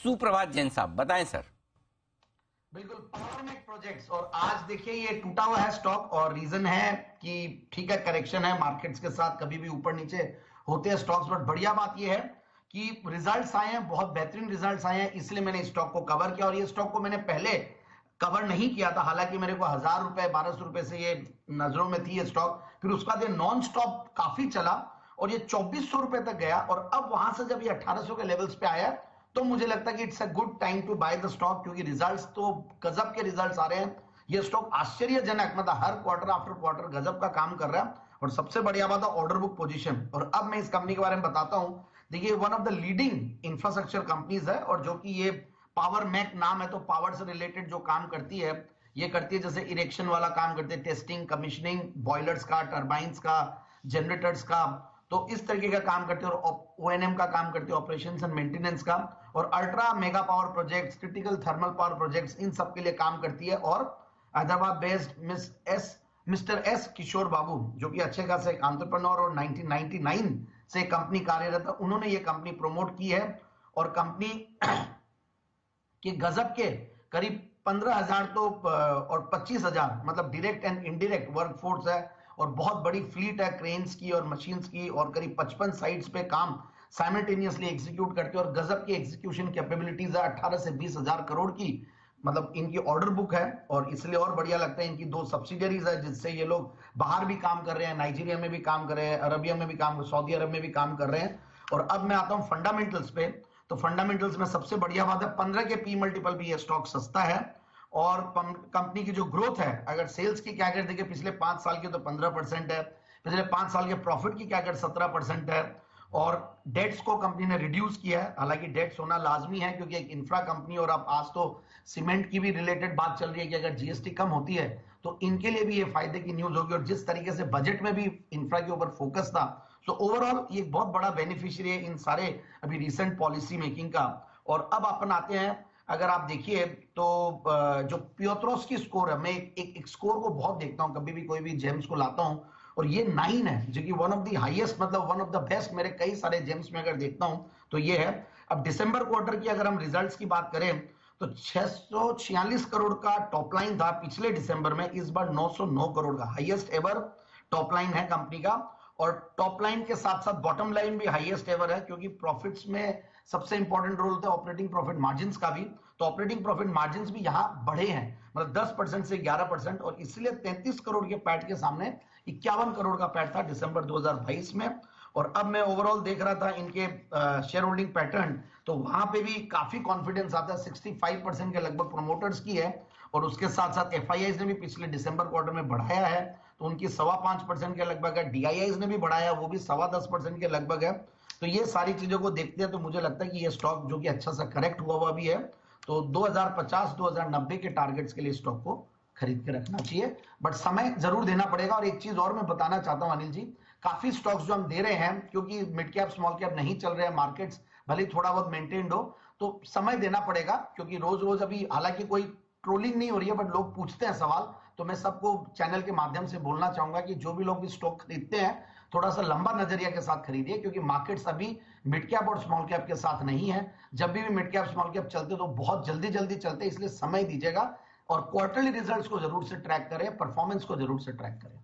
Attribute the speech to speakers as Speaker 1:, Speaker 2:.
Speaker 1: सुप्रभात जैन साहब, बताएं सर।
Speaker 2: बिल्कुल, पावरमेक प्रोजेक्ट्स। और आज देखिए ये टूटा हुआ है स्टॉक, और रीजन है कि ठीक है, करेक्शन है, मार्केट्स के साथ कभी भी ऊपर नीचे होते हैं स्टॉक्स। बट बढ़िया बात ये है कि रिजल्ट्स आए हैं, बहुत बेहतरीन रिजल्ट्स आए हैं, इसलिए मैंने स्टॉक को कवर किया। और ये स्टॉक को मैंने पहले कवर नहीं किया था, हालांकि मेरे को 1000 रुपए 1200 रुपए से ये नजरों में थी ये स्टॉक। फिर उसका ये नॉन स्टॉप काफी चला और ये 2400 रुपए तक गया, और अब वहां से जब ये 1800 के लेवल्स पे आया तो मुझे लगता है कि it's a good time to buy the stock, क्योंकि रिजल्ट्स तो गजब के रिजल्ट्स आ रहे हैं। ये स्टॉक आश्चर्यजनक, मतलब हर क्वार्टर आफ्टर क्वार्टर गजब का काम कर रहा है। और सबसे बढ़िया बात है ऑर्डर बुक पोजीशन। और अब मैं इस कंपनी के बारे में बताता हूं। देखिए, one of the leading infrastructure companies है, और जो कि ये पावर मैक नाम है, तो पावर से रिलेटेड जो काम करती है ये करती है, जैसे इरेक्शन वाला काम करती है, टेस्टिंग, कमीशनिंग, बॉयलर्स का, टर्बाइंस का, जनरेटर्स का, तो इस तरीके का काम करती है। और ओएनएम का काम करती है, ऑपरेशंस एंड मेंटेनेंस का, और ultra mega power projects, critical thermal power projects, इन सब के लिए काम करती है। और Hyderabad based mister S Kishore Babu, जो कि अच्छे खासे एक एंटरप्रेन्योर और 1999 से कंपनी कार्यरत है, उन्होंने ये कंपनी प्रमोट की है। और कंपनी के गजब के करीब 15,000 तो और 25,000 मतलब डायरेक्ट एंड इनडायरेक्ट वर्कफोर्स है, और बहुत बड़ी फ्लीट है क्रेन्स की और मशीन्स की, और करीब 55 साइट्स पे काम साइमल्टेनियसली एग्जीक्यूट करते हैं। और गजब की एग्जीक्यूशन कैपेबिलिटीज है, 18 से 20,000 करोड़ की मतलब इनकी ऑर्डर बुक है। और इसलिए और बढ़िया लगता है, इनकी 2 सब्सिडियरीज है जिससे ये लोग बाहर भी काम कर रहे हैं, नाइजीरिया में भी काम कर रहे हैं, अरबिया में भी काम, सऊदी अरब में भी काम कर रहे हैं। और अब मैं आता हूं फंडामेंटल्स पे। तो फंडामेंटल्स में सबसे बढ़िया बात है 15 के पी मल्टीपल भी ये स्टॉक सस्ता है। और कंपनी की जो ग्रोथ है, अगर सेल्स की क्या कर देखिए, पिछले 5 साल की तो 15% है, पिछले 5 साल के प्रॉफिट की क्या कर 17% है। और डेट्स को कंपनी ने रिड्यूस किया है, हालांकि डेट्स होना लाजमी है क्योंकि एक इंफ्रा कंपनी, और अब आज तो सीमेंट की भी रिलेटेड बात चल रही है कि अगर जीएसटी कम होती है तो इनके लिए भी ये फायदे की न्यूज होगी। और जिस तरीके से बजट में भी इंफ्रा के ऊपर फोकस था, तो ओवरऑल ये बहुत बड़ा बेनिफिशियरी है इन सारे अभी रिसेंट पॉलिसी मेकिंग का। और अब अपन आते हैं, अगर आप देखिए तो जो पियोत्रोस की स्कोर है, मैं एक स्कोर को बहुत देखता हूं कभी भी कोई भी जेम्स को लाता हूं, और ये 9 है, जो कि वन ऑफ द हाईएस्ट, मतलब वन ऑफ द बेस्ट मेरे कई सारे जेम्स में अगर देखता हूं तो ये है। अब दिसंबर क्वार्टर की अगर हम रिजल्ट्स की बात करें तो 646 करोड़ का टॉप लाइन था पिछले दिसंबर में, इस बार 909 करोड़ का हाईएस्ट एवर टॉप लाइन है कंपनी का। और टॉप लाइन के साथ साथ बॉटम लाइन भी हाईएस्ट एवर है, क्योंकि प्रॉफिट्स में सबसे इंपॉर्टेंट रोल होता है ऑपरेटिंग प्रॉफिट मार्जिन्स का भी। तो ऑपरेटिंग प्रॉफिट मार्जिन्स भी यहां बढ़े हैं, मतलब 10% से 11%, और इसलिए 33 करोड़ के पैट के सामने 51 करोड़ का पैट था दिसंबर 2022 में। और अब मैं ओवरऑल देख रहा था इनके शेयर होल्डिंग पैटर्न, तो वहां पे भी काफी कॉन्फिडेंस आता है, 65% के लगभग प्रोमोटर्स की है। और उसके साथ साथ एफआईआईज ने भी पिछले दिसंबर क्वार्टर में बढ़ाया है, तो उनकी 5.25% के लगभग है। डीआईआईज ने भी बढ़ाया, वो भी 10.25% के लगभग है। तो ये सारी चीजों को देखते हैं तो मुझे लगता है कि ये स्टॉक जो कि अच्छा सा करेक्ट हुआ भी है, तो 2050-2090 के टारगेट्स के लिए स्टॉक को खरीद के रखना चाहिए। बट समय जरूर देना पड़ेगा। और एक चीज और मैं बताना चाहता हूं अनिल जी, काफी स्टॉक्स जो हम दे रहे हैं, क्योंकि मिड कैप स्मॉल कैप नहीं चल रहे हैं, मार्केट्स भले थोड़ा बहुत मेंटेन्ड हो, तो समय देना पड़ेगा। क्योंकि रोज रोज अभी हालांकि कोई ट्रोलिंग नहीं हो रही है, बट लोग पूछते हैं सवाल, तो मैं सबको चैनल के माध्यम से बोलना चाहूंगा कि जो भी लोग भी स्टॉक खरीदते हैं थोड़ा सा लंबा नजरिया के साथ खरीदिए, क्योंकि मार्केट्स अभी मिड कैप और स्मॉल कैप के साथ नहीं है। जब भी मिड कैप स्मॉल कैप चलते तो बहुत जल्दी जल्दी चलते, इसलिए समय दीजिएगा। और क्वार्टरली रिजल्ट्स को जरूर से ट्रैक करें, परफॉर्मेंस को जरूर से ट्रैक करें।